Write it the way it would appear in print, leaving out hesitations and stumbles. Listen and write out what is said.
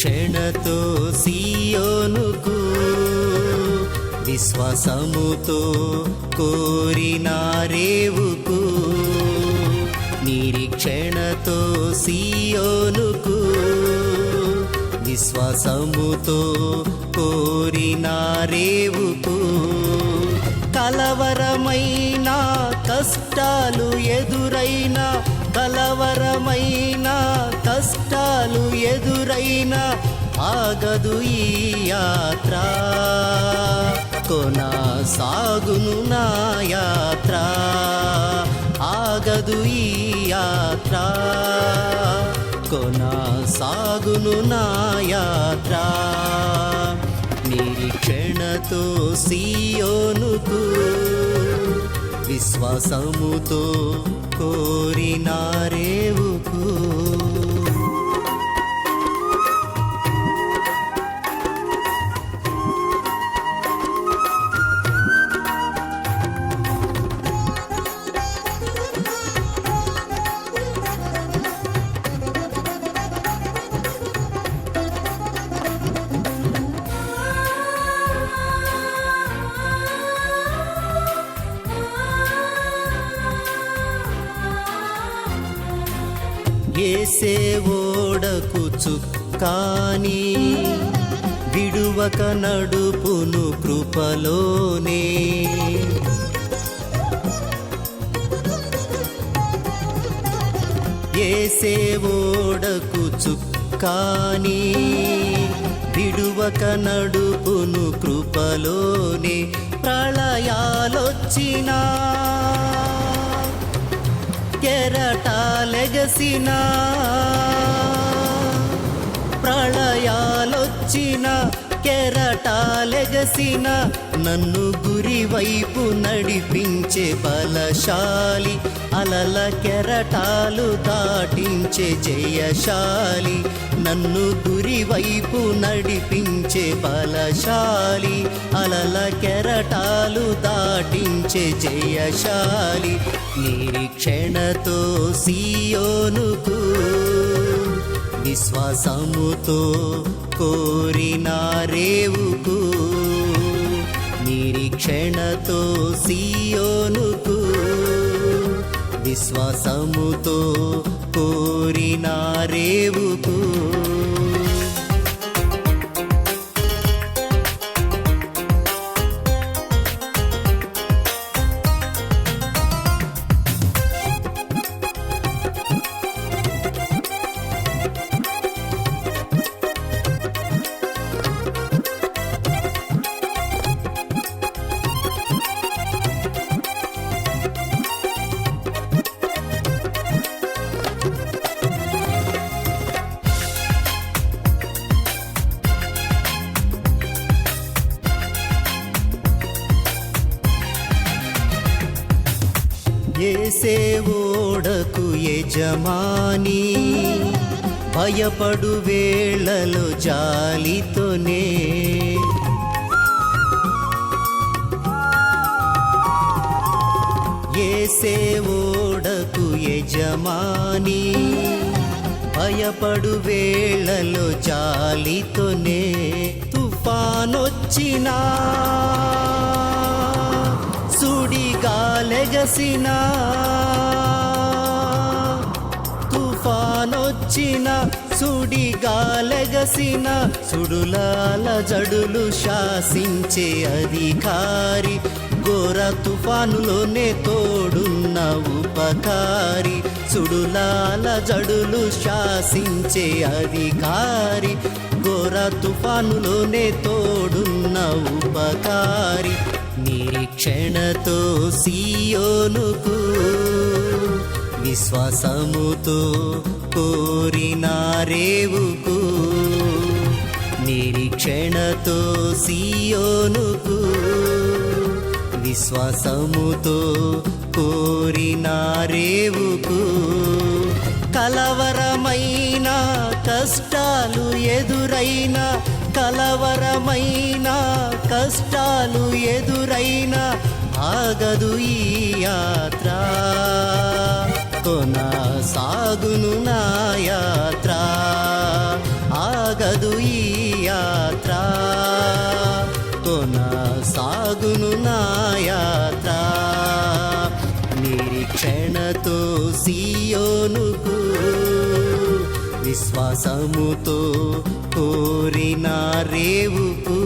నిరీక్షణతో సియోనుకు విశ్వాసముతో కోరిన రేవుకు, నిరీక్షణతో సియోనుకు విశ్వాసముతో కోరిన రేవుకు. కలవరమైన కష్టాలు ఎదురైన, కలవరమైన కష్టాలు ఎదురైన ఆగదు ఈ యాత్ర, కొనసాగును నా యాత్ర, ఆగదు ఈ యాత్ర, కొనసాగును నా యాత్ర. నిరీక్షణతో సియోనుకు విశ్వాసముతో కోరిన రేవుకు. యేసే ఓడకు చుక్కాని విడువక నడుపును కృపలోనే, యేసే ఓడకు చుక్కాని విడువక నడుపును కృపలోనే. ప్రళయాలొచ్చినా కెరటాలెగసిన, ప్రళయాలొచ్చిన కెరటాలెగసిన నన్ను గురి వైపు నడిపించే బలశాలి, అలల కెరటాలు దాటించే జయశాలి. నన్ను గురి వైపు నడిపించే బలశాలి, అలల కెరటాలు దాటించే జయశాలి. నిరీక్షణతో సియోనుకు విశ్వాసముతో కోరిన రేవుకు, నిరీక్షణతో సియోనుకు విశ్వాసముతో కోరిన రేవుకు. యేసే ఓడకు యజమాని భయపడు వేళలో జాలితోనే, యేసే ఓడకు యజమాని భయపడు వేళలో జాలితోనే. తుఫానొచ్చినా సుడిగాలెగసిన, తుఫానొచ్చిన సుడిగాలెగసిన సుడులాల జడులు శాసించే అధికారి, ఘోర తుఫానులోనే తోడున్న ఉపకారి. సుడులాల జడులు శాసించే అధికారి, ఘోర తుఫానులోనే తోడున్న ఉపకారి. నిరీక్షణతో సియోనుకు విశ్వాసముతో కోరిన రేవుకు, నిరీక్షణతో సియోనుకు విశ్వాసముతో కోరిన రేవుకు. కలవరమైన కష్టాలు ఎదురైన, కలవరమైన కష్టాలు ఎదురైన ఆగదు ఈ యాత్ర, కొనసాగును నా యాత్ర, ఆగదు నిరీక్షణతో సియోనుకు విశ్వాసముతో కోరిన రేవుకు